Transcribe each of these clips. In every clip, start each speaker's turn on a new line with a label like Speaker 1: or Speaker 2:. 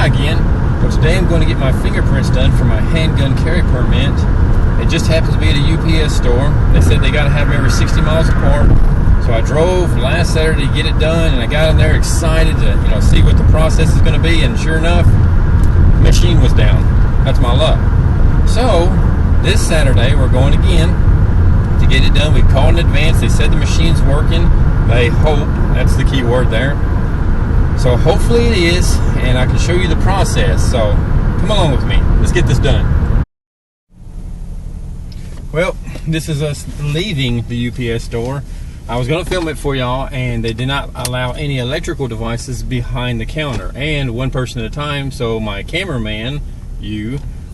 Speaker 1: Again. Well, today I'm going to get my fingerprints done for my handgun carry permit. It just happens to be at a UPS store. They said they got to have them every 60 miles apart. So I drove last Saturday to get it done, and I got in there excited to see what the process is going to be. And sure enough, the machine was down. That's my luck. So this Saturday we're going again to get it done. We called in advance. They said the machine's working. They hope. That's the key word there. So hopefully it is, and I can show you the process. So come along with me. Let's get this done. Well, this is us leaving the UPS store. I was going to film it for y'all, and they did not allow any electrical devices behind the counter, and one person at a time. So my cameraman,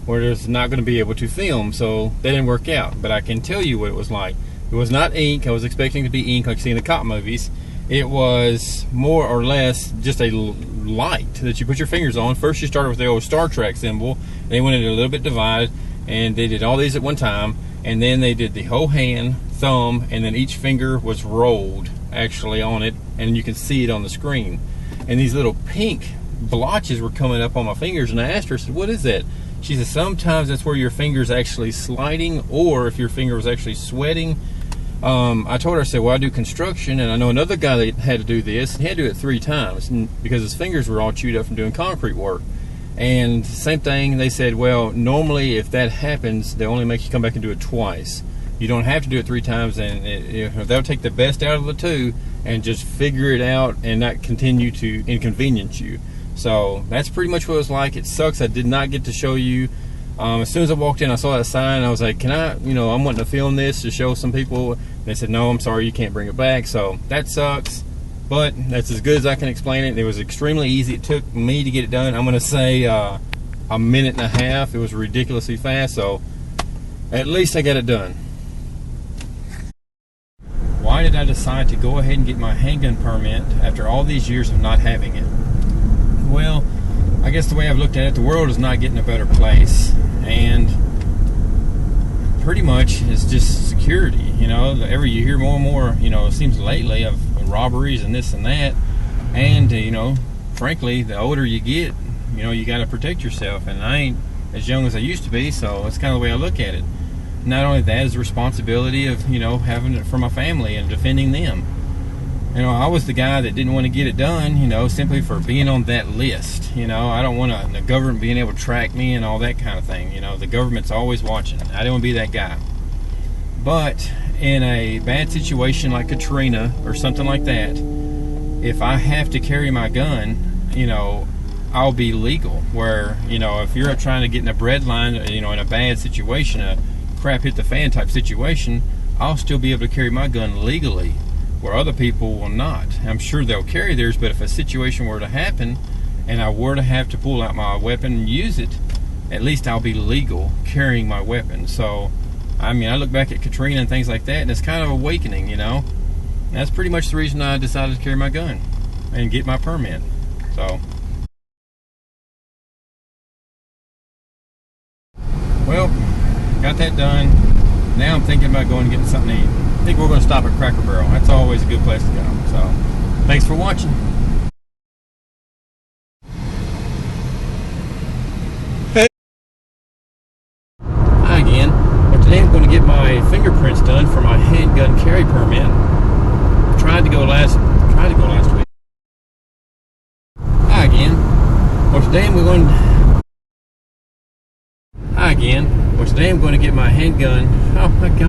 Speaker 1: was not going to be able to film, so that didn't work out. But I can tell you what it was like. It was not ink. I was expecting it to be ink like you see in the cop movies. It was more or less just a light that you put your fingers on. First you started with the old Star Trek symbol. They went it a little bit divided, and they did all these at one time. And then they did the whole hand, thumb, and then each finger was rolled actually on it, and you can see it on the screen. And these little pink blotches were coming up on my fingers, and I asked her, I said, what is that? She said, sometimes that's where your finger's actually sliding, or if your finger was actually sweating. I told her, I said, well, I do construction, and I know another guy that had to do this, and he had to do it 3 times because his fingers were all chewed up from doing concrete work. And same thing, they said, well, normally if that happens, they only make you come back and do it twice. You don't have to do it 3 times, and they'll take the best out of the 2 and just figure it out and not continue to inconvenience you. So that's pretty much what it was like. It sucks I did not get to show you. As soon as I walked in, I saw that sign. I was like, can I, I'm wanting to film this to show some people. They said, no, I'm sorry, you can't bring it back. So that sucks, but that's as good as I can explain it. It was extremely easy. It took me to get it done, I'm going to say a minute and a half. It was ridiculously fast, so at least I got it done. Why did I decide to go ahead and get my handgun permit after all these years of not having it? Well, I guess the way I've looked at it, the world is not getting a better place, and pretty much it's just security. You hear more and more, it seems lately, of robberies and this and that, and frankly, the older you get, you got to protect yourself, and I ain't as young as I used to be, so that's kind of the way I look at it. Not only that is the responsibility of having it for my family and defending them. I was the guy that didn't want to get it done, simply for being on that list. I don't want the government being able to track me and all that kind of thing. The government's always watching. I don't want to be that guy. But in a bad situation like Katrina or something like that, if I have to carry my gun, I'll be legal. Where, if you're trying to get in a bread line, in a bad situation, a crap hit the fan type situation, I'll still be able to carry my gun legally, where other people will not. I'm sure they'll carry theirs, but if a situation were to happen and I were to have to pull out my weapon and use it, at least I'll be legal carrying my weapon. So, I look back at Katrina and things like that, and it's kind of awakening, That's pretty much the reason I decided to carry my gun and get my permit. So, well, got that done. Now I'm thinking about going and getting something to eat. I think we're going to stop at Cracker Barrel. That's always a good place to go. So, thanks for watching. Hi again. Well, today I'm going to get my fingerprints done for my handgun carry permit. I tried to go last week. Hi again. Well, today I'm going to get my handgun. Oh my God.